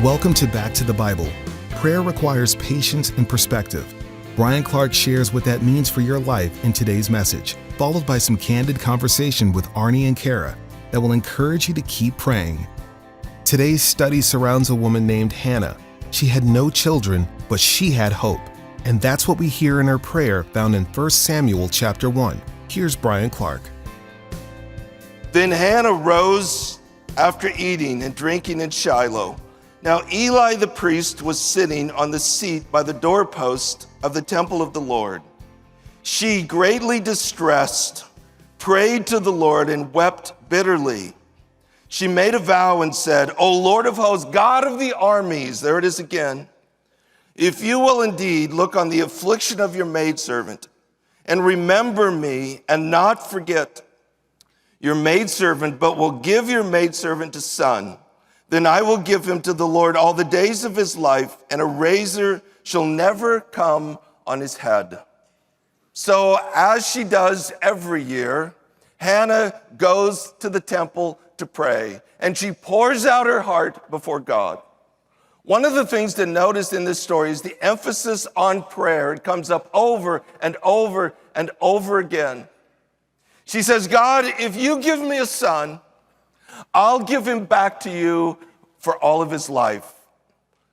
Welcome to Back to the Bible. Prayer requires patience and perspective. Bryan Clark shares what that means for your life in today's message, followed by some candid conversation with Arnie and Cara that will encourage you to keep praying. Today's study surrounds a woman named Hannah. She had no children, but she had hope. And that's what we hear in her prayer found in 1 Samuel chapter 1. Here's Bryan Clark. Then Hannah rose after eating and drinking in Shiloh. Now Eli the priest was sitting on the seat by the doorpost of the temple of the Lord. She, greatly distressed, prayed to the Lord and wept bitterly. She made a vow and said, O Lord of hosts, God of the armies, there it is again, if you will indeed look on the affliction of your maidservant and remember me and not forget your maidservant, but will give your maidservant a son, then I will give him to the Lord all the days of his life, and a razor shall never come on his head. So as she does every year, Hannah goes to the temple to pray, and she pours out her heart before God. One of the things to notice in this story is the emphasis on prayer. It comes up over and over and over again. She says, God, if you give me a son, I'll give him back to you for all of his life.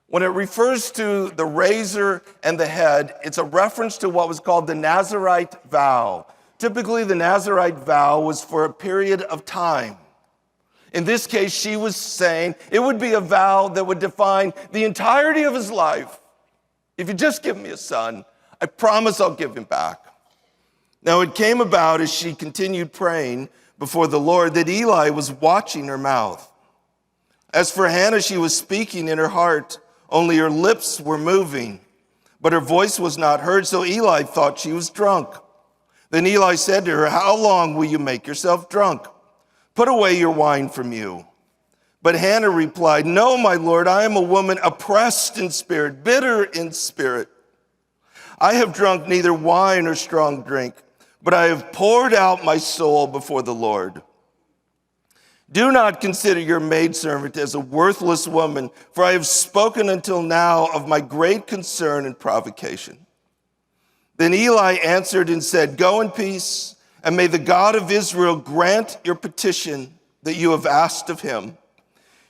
When it refers to the razor and the head, it's a reference to what was called the Nazirite vow. Typically, the Nazirite vow was for a period of time. In this case, she was saying it would be a vow that would define the entirety of his life. If you just give me a son, I promise I'll give him back. Now, it came about as she continued praying before the Lord that Eli was watching her mouth. As for Hannah, she was speaking in her heart, only her lips were moving, but her voice was not heard, so Eli thought she was drunk. Then Eli said to her, how long will you make yourself drunk? Put away your wine from you. But Hannah replied, no, my Lord, I am a woman oppressed in spirit, bitter in spirit. I have drunk neither wine nor strong drink, but I have poured out my soul before the Lord. Do not consider your maidservant as a worthless woman, for I have spoken until now of my great concern and provocation. Then Eli answered and said, go in peace, and may the God of Israel grant your petition that you have asked of him.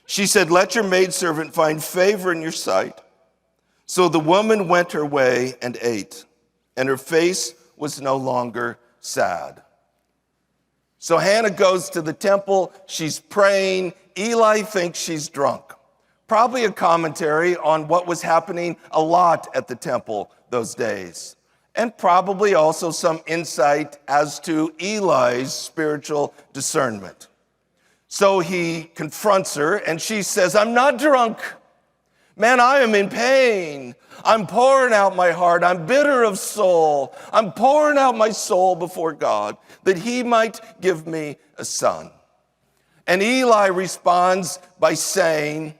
She said, let your maidservant find favor in your sight. So the woman went her way and ate, and her face was no longer sad. So Hannah goes to the temple, she's praying. Eli thinks she's drunk. Probably a commentary on what was happening a lot at the temple those days. And probably also some insight as to Eli's spiritual discernment. So he confronts her and she says, I'm not drunk. Man, I am in pain. I'm pouring out my heart. I'm bitter of soul. I'm pouring out my soul before God that he might give me a son. And Eli responds by saying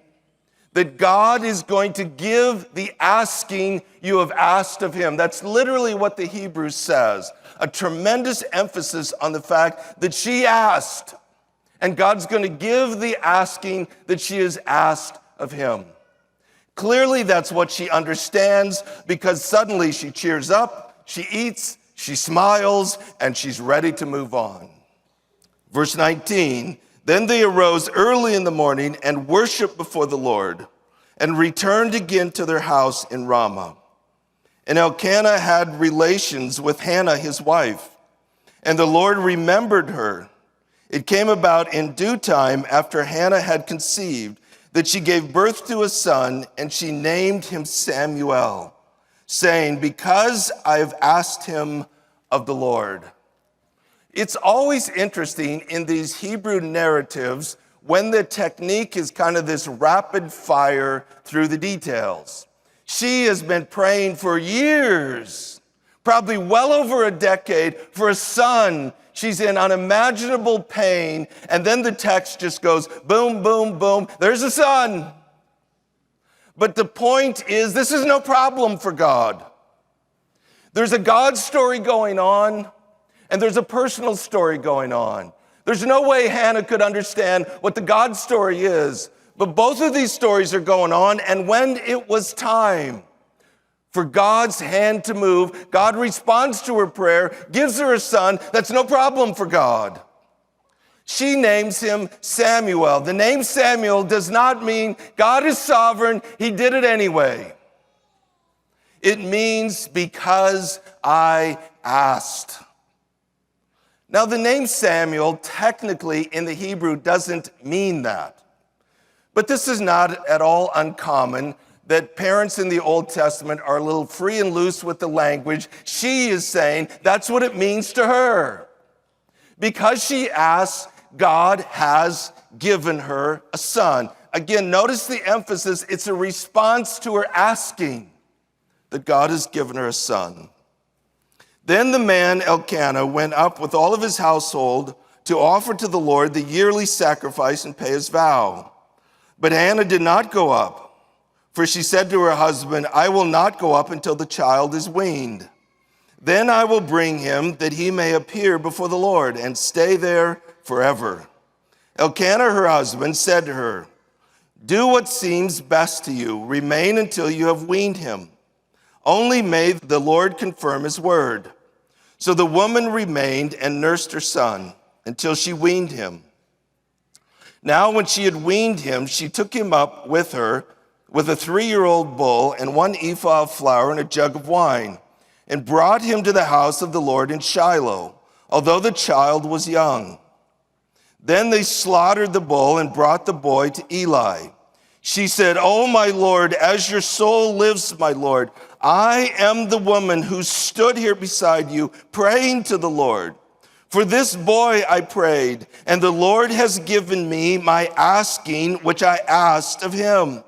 that God is going to give the asking you have asked of him. That's literally what the Hebrew says. A tremendous emphasis on the fact that she asked, and God's going to give the asking that she has asked of him. Clearly, that's what she understands, because suddenly she cheers up, she eats, she smiles, and she's ready to move on. Verse 19, then they arose early in the morning and worshiped before the Lord and returned again to their house in Ramah. And Elkanah had relations with Hannah, his wife, and the Lord remembered her. It came about in due time after Hannah had conceived that she gave birth to a son, and she named him Samuel, saying, because I have asked him of the Lord. It's always interesting in these Hebrew narratives when the technique is kind of this rapid fire through the details. She has been praying for years, probably well over a decade, for a son. She's in unimaginable pain, and then the text just goes boom, boom, boom. There's a son. But the point is, this is no problem for God. There's a God story going on, and there's a personal story going on. There's no way Hannah could understand what the God story is, But both of these stories are going on, and when it was time for God's hand to move, God responds to her prayer, gives her a son. That's no problem for God. She names him Samuel. The name Samuel does not mean God is sovereign, he did it anyway. It means because I asked. Now, the name Samuel technically in the Hebrew doesn't mean that. But this is not at all uncommon that parents in the Old Testament are a little free and loose with the language. She is saying that's what it means to her. Because she asks, God has given her a son. Again, notice the emphasis. It's a response to her asking that God has given her a son. Then the man Elkanah went up with all of his household to offer to the Lord the yearly sacrifice and pay his vow. But Hannah did not go up, for she said to her husband, I will not go up until the child is weaned. Then I will bring him that he may appear before the Lord and stay there forever. Elkanah, her husband, said to her, do what seems best to you. Remain until you have weaned him. Only may the Lord confirm his word. So the woman remained and nursed her son until she weaned him. Now when she had weaned him, she took him up with her with a 3-year-old bull and 1 ephah of flour and a jug of wine, and brought him to the house of the Lord in Shiloh, although the child was young. Then they slaughtered the bull and brought the boy to Eli. She said, oh, my Lord, as your soul lives, my Lord, I am the woman who stood here beside you, praying to the Lord. For this boy I prayed, and the Lord has given me my asking, which I asked of him.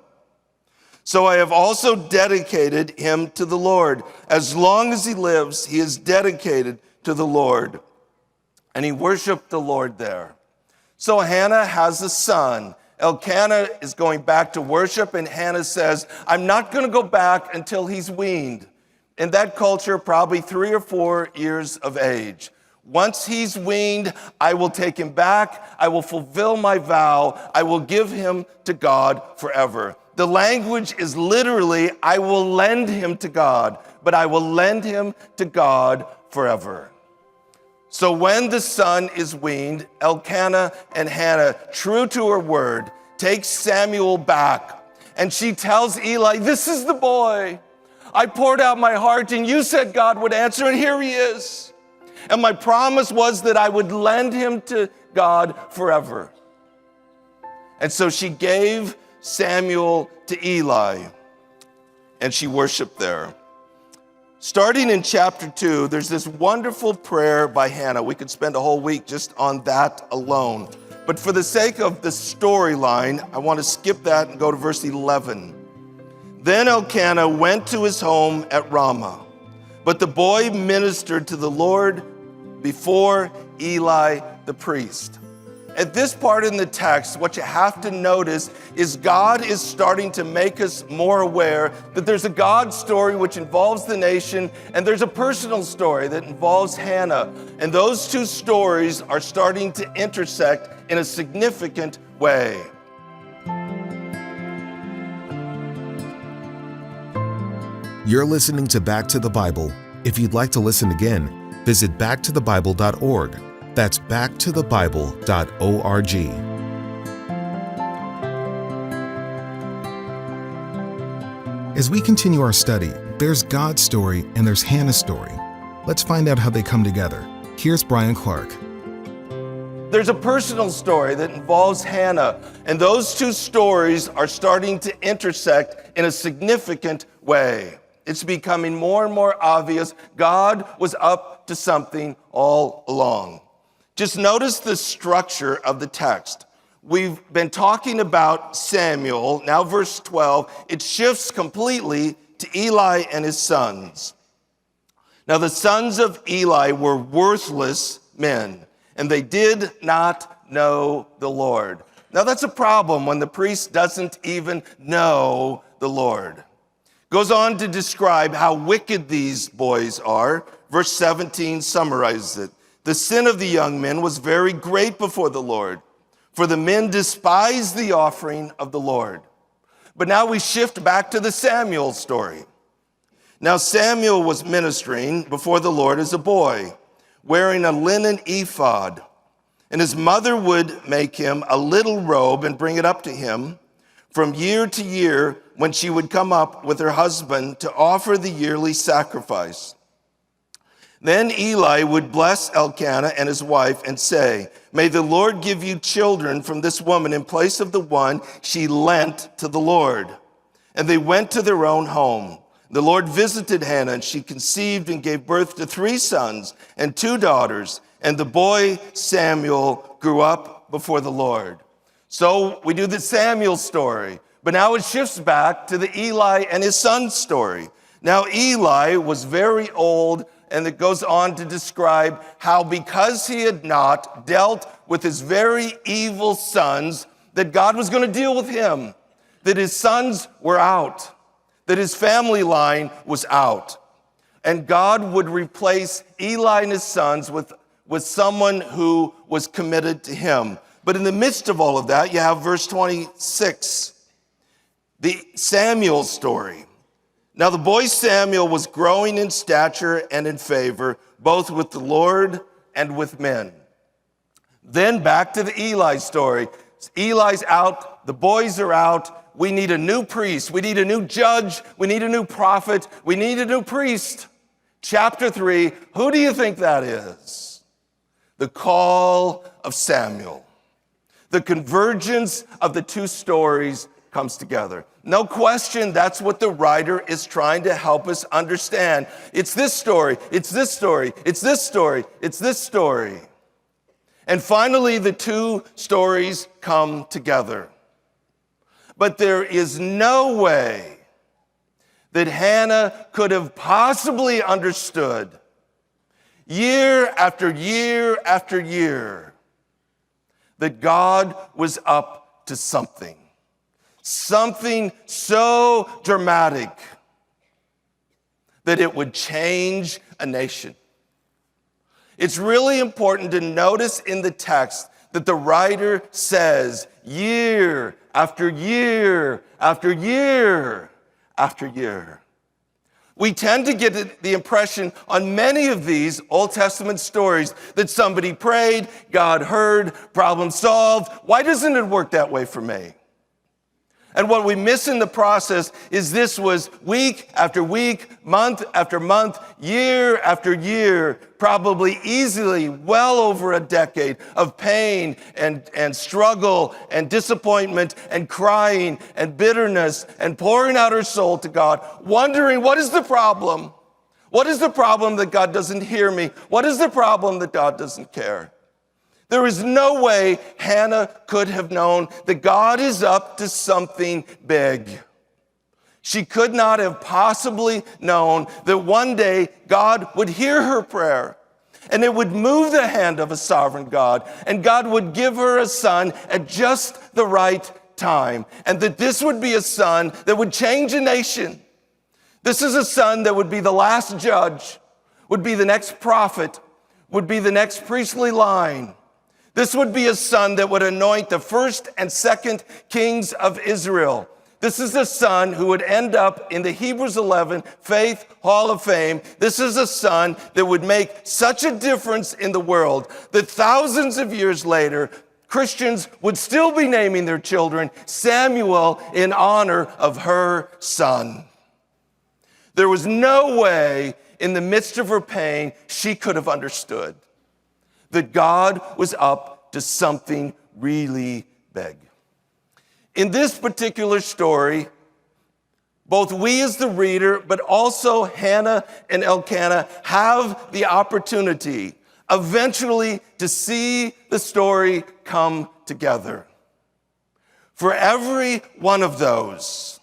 So I have also dedicated him to the Lord. As long as he lives, he is dedicated to the Lord. And he worshiped the Lord there. So Hannah has a son. Elkanah is going back to worship, and Hannah says, I'm not going to go back until he's weaned. In that culture, probably 3 or 4 years of age. Once he's weaned, I will take him back. I will fulfill my vow. I will give him to God forever. The language is literally, I will lend him to God, but I will lend him to God forever. So when the son is weaned, Elkanah and Hannah, true to her word, take Samuel back. And she tells Eli, this is the boy. I poured out my heart and you said God would answer, and here he is. And my promise was that I would lend him to God forever. And so she gave Samuel to Eli, and she worshiped there. Starting in chapter 2, there's this wonderful prayer by Hannah. We could spend a whole week just on that alone. But for the sake of the storyline, I want to skip that and go to verse 11. Then Elkanah went to his home at Ramah, but the boy ministered to the Lord before Eli the priest. At this part in the text, what you have to notice is God is starting to make us more aware that there's a God story which involves the nation, and there's a personal story that involves Hannah. And those two stories are starting to intersect in a significant way. You're listening to Back to the Bible. If you'd like to listen again, visit backtothebible.org. That's backtothebible.org. As we continue our study, there's God's story and there's Hannah's story. Let's find out how they come together. Here's Bryan Clark. There's a personal story that involves Hannah, and those two stories are starting to intersect in a significant way. It's becoming more and more obvious God was up to something all along. Just notice the structure of the text. We've been talking about Samuel. Now verse 12, it shifts completely to Eli and his sons. Now the sons of Eli were worthless men, and they did not know the Lord. Now that's a problem when the priest doesn't even know the Lord. Goes on to describe how wicked these boys are. Verse 17 summarizes it. The sin of the young men was very great before the Lord, for the men despised the offering of the Lord. But now we shift back to the Samuel story. Now Samuel was ministering before the Lord as a boy, wearing a linen ephod. And his mother would make him a little robe and bring it up to him from year to year when she would come up with her husband to offer the yearly sacrifice. Then Eli would bless Elkanah and his wife and say, "May the Lord give you children from this woman in place of the one she lent to the Lord." And they went to their own home. The Lord visited Hannah, and she conceived and gave birth to 3 sons and 2 daughters. And the boy Samuel grew up before the Lord. So we do the Samuel story, but now it shifts back to the Eli and his son story. Now Eli was very old, and it goes on to describe how because he had not dealt with his very evil sons, that God was going to deal with him, that his sons were out, that his family line was out. And God would replace Eli and his sons with someone who was committed to him. But in the midst of all of that, you have verse 26, the Samuel story. Now the boy Samuel was growing in stature and in favor, both with the Lord and with men. Then back to the Eli story. Eli's out, the boys are out. We need a new priest. We need a new judge. We need a new prophet. We need a new priest. Chapter 3, who do you think that is? The call of Samuel. The convergence of the two stories comes together. No question, that's what the writer is trying to help us understand. It's this story, it's this story, it's this story, it's this story. And finally, the two stories come together. But there is no way that Hannah could have possibly understood year after year after year that God was up to something so dramatic that it would change a nation. It's really important to notice in the text that the writer says year after year after year after year. We tend to get the impression on many of these Old Testament stories that somebody prayed, God heard, problem solved. Why doesn't it work that way for me? And what we miss in the process is this was week after week, month after month, year after year, probably easily well over a decade of pain and struggle and disappointment and crying and bitterness and pouring out her soul to God, wondering, what is the problem? What is the problem that God doesn't hear me? What is the problem that God doesn't care? There is no way Hannah could have known that God is up to something big. She could not have possibly known that one day God would hear her prayer and it would move the hand of a sovereign God and God would give her a son at just the right time, and that this would be a son that would change a nation. This is a son that would be the last judge, would be the next prophet, would be the next priestly line. This would be a son that would anoint the first and second kings of Israel. This is a son who would end up in the Hebrews 11 Faith Hall of Fame. This is a son that would make such a difference in the world that thousands of years later, Christians would still be naming their children Samuel in honor of her son. There was no way in the midst of her pain she could have understood that God was up to something really big. In this particular story, both we as the reader, but also Hannah and Elkanah have the opportunity eventually to see the story come together. For every one of those,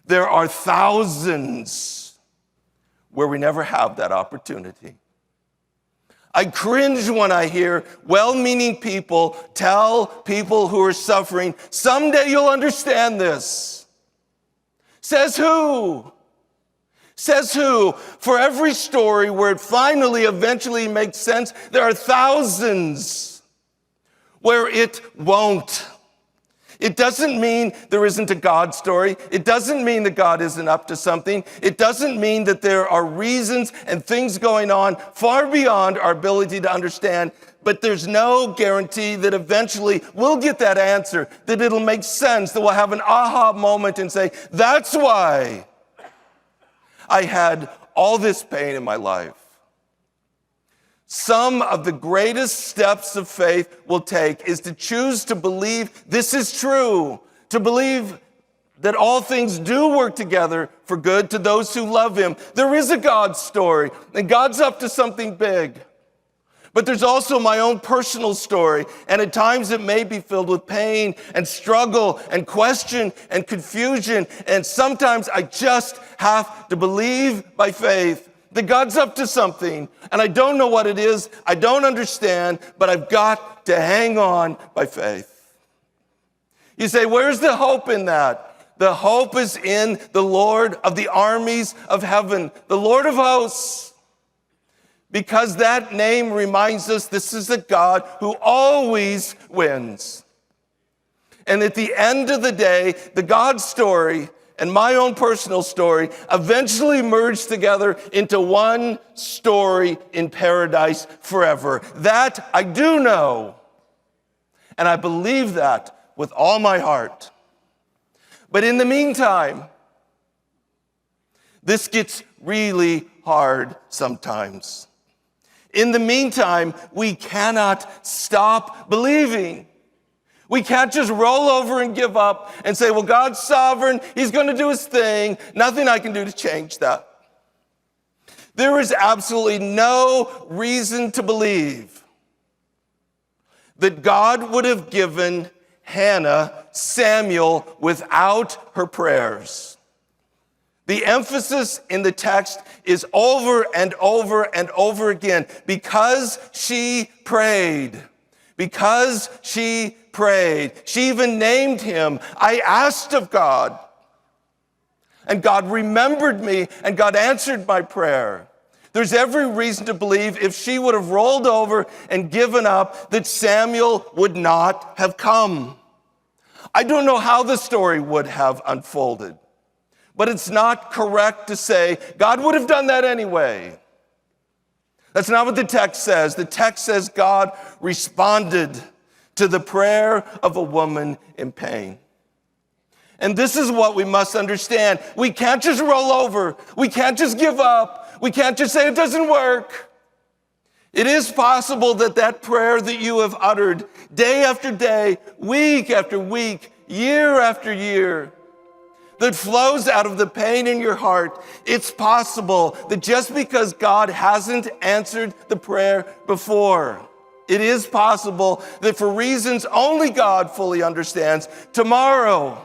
there are thousands where we never have that opportunity. I cringe when I hear well-meaning people tell people who are suffering, someday you'll understand this. Says who? Says who? For every story where it finally, eventually makes sense, there are thousands where it won't. It doesn't mean there isn't a God story. It doesn't mean that God isn't up to something. It doesn't mean that there are reasons and things going on far beyond our ability to understand. But there's no guarantee that eventually we'll get that answer, that it'll make sense, that we'll have an aha moment and say, that's why I had all this pain in my life. Some of the greatest steps of faith we'll take is to choose to believe this is true, to believe that all things do work together for good to those who love him. There is a God story, and God's up to something big. But there's also my own personal story, and at times it may be filled with pain and struggle and question and confusion, and sometimes I just have to believe by faith that God's up to something, and I don't know what it is, I don't understand, but I've got to hang on by faith. You say, where's the hope in that? The hope is in the Lord of the armies of heaven, the Lord of hosts. Because that name reminds us this is a God who always wins. And at the end of the day, the God story and my own personal story eventually merge together into one story in paradise forever. That I do know. And I believe that with all my heart. But in the meantime, this gets really hard sometimes. In the meantime, we cannot stop believing. We can't just roll over and give up and say, well, God's sovereign. He's going to do his thing. Nothing I can do to change that. There is absolutely no reason to believe that God would have given Hannah Samuel without her prayers. The emphasis in the text is over and over and over again. Because she prayed. Because she prayed. She even named him. I asked of God. And God remembered me, and God answered my prayer. There's every reason to believe if she would have rolled over and given up, that Samuel would not have come. I don't know how the story would have unfolded, but it's not correct to say God would have done that anyway. That's not what the text says. The text says God responded to the prayer of a woman in pain. And this is what we must understand. We can't just roll over. We can't just give up. We can't just say it doesn't work. It is possible that that prayer that you have uttered day after day, week after week, year after year, that flows out of the pain in your heart, it's possible that just because God hasn't answered the prayer before, it is possible that for reasons only God fully understands, tomorrow,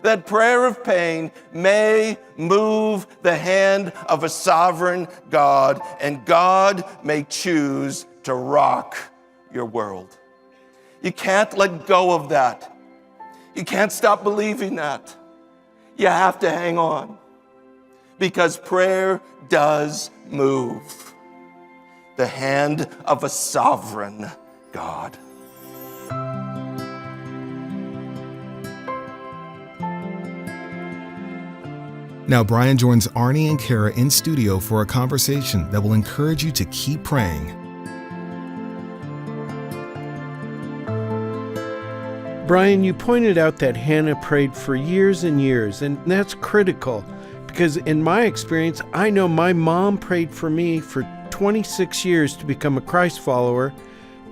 that prayer of pain may move the hand of a sovereign God, and God may choose to rock your world. You can't let go of that. You can't stop believing that. You have to hang on, because prayer does move the hand of a sovereign God. Now, Bryan joins Arnie and Cara in studio for a conversation that will encourage you to keep praying. Bryan, you pointed out that Hannah prayed for years and years, and that's critical because in my experience, I know my mom prayed for me for 26 years to become a Christ follower.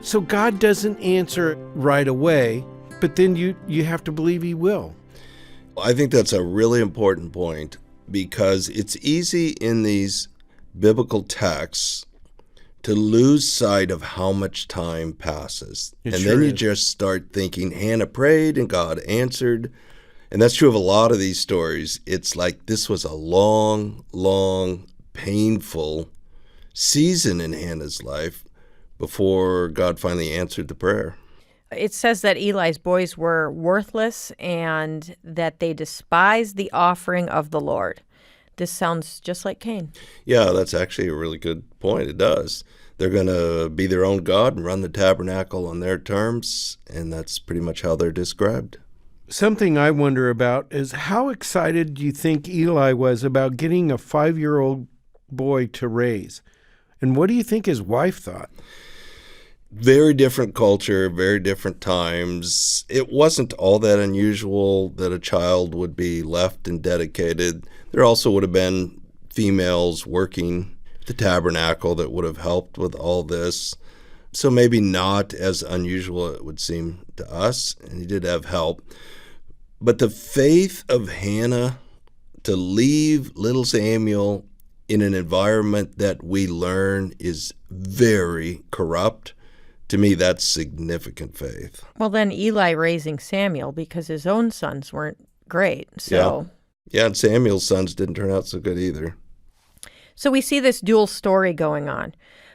So God doesn't answer right away, but then you have to believe he will. I think that's a really important point, because it's easy in these biblical texts to lose sight of how much time passes. Then you just start thinking, Hannah prayed and God answered. And that's true of a lot of these stories. It's like this was a long, long, painful season in Hannah's life before God finally answered the prayer. It says that Eli's boys were worthless and that they despised the offering of the Lord. This sounds just like Cain. Yeah, that's actually a really good point. It does. They're going to be their own God and run the tabernacle on their terms, and that's pretty much how they're described. Something I wonder about is how excited do you think Eli was about getting a 5-year-old boy to raise? And what do you think his wife thought? Very different culture, very different times. It wasn't all that unusual that a child would be left and dedicated. There also would have been females working the tabernacle that would have helped with all this. So maybe not as unusual, it would seem to us, and he did have help. But the faith of Hannah to leave little Samuel in an environment that we learn is very corrupt, to me, that's significant faith. Well, then Eli raising Samuel because his own sons weren't great. So Yeah, and Samuel's sons didn't turn out so good either. So we see this dual story going on.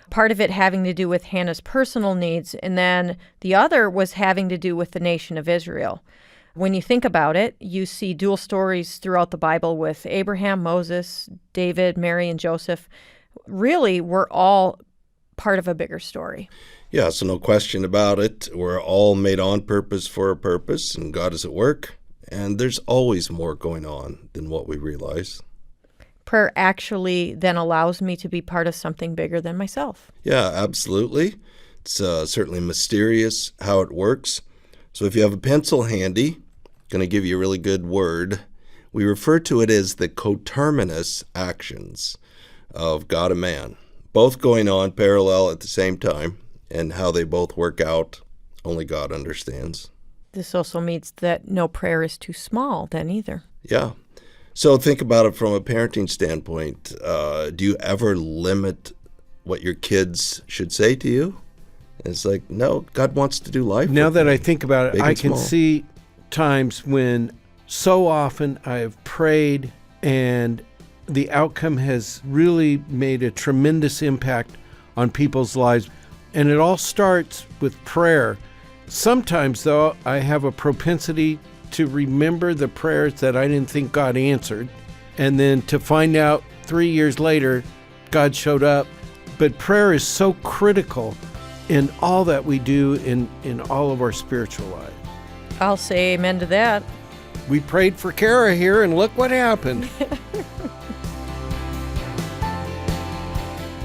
Part of it having to do with Hannah's personal needs, and then the other was having to do with the nation of Israel. When you think about it, you see dual stories throughout the Bible with Abraham, Moses, David, Mary, and Joseph. Really, we're all part of a bigger story. Yeah, so no question about it. We're all made on purpose for a purpose, and God is at work. And there's always more going on than what we realize. Prayer actually then allows me to be part of something bigger than myself. Yeah, absolutely. It's certainly mysterious how it works. So if you have a pencil handy, going to give you a really good word. We refer to it as the coterminous actions of God and man, both going on parallel at the same time, and how they both work out, only God understands. This also means that no prayer is too small then either. Yeah. So think about it from a parenting standpoint. Do you ever limit what your kids should say to you? It's like, no, God wants to do life. Now that I think about it, I can small. see times when so often I have prayed and the outcome has really made a tremendous impact on people's lives. And it all starts with prayer. Sometimes, though, I have a propensity to remember the prayers that I didn't think God answered, and then to find out 3 years later, God showed up. But prayer is so critical in all that we do in all of our spiritual life. I'll say amen to that. We prayed for Cara here, and look what happened.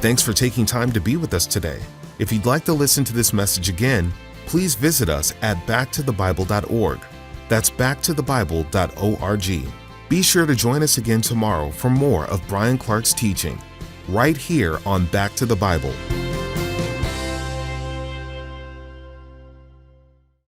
Thanks for taking time to be with us today. If you'd like to listen to this message again, please visit us at backtothebible.org. That's backtothebible.org. Be sure to join us again tomorrow for more of Bryan Clark's teaching, right here on Back to the Bible.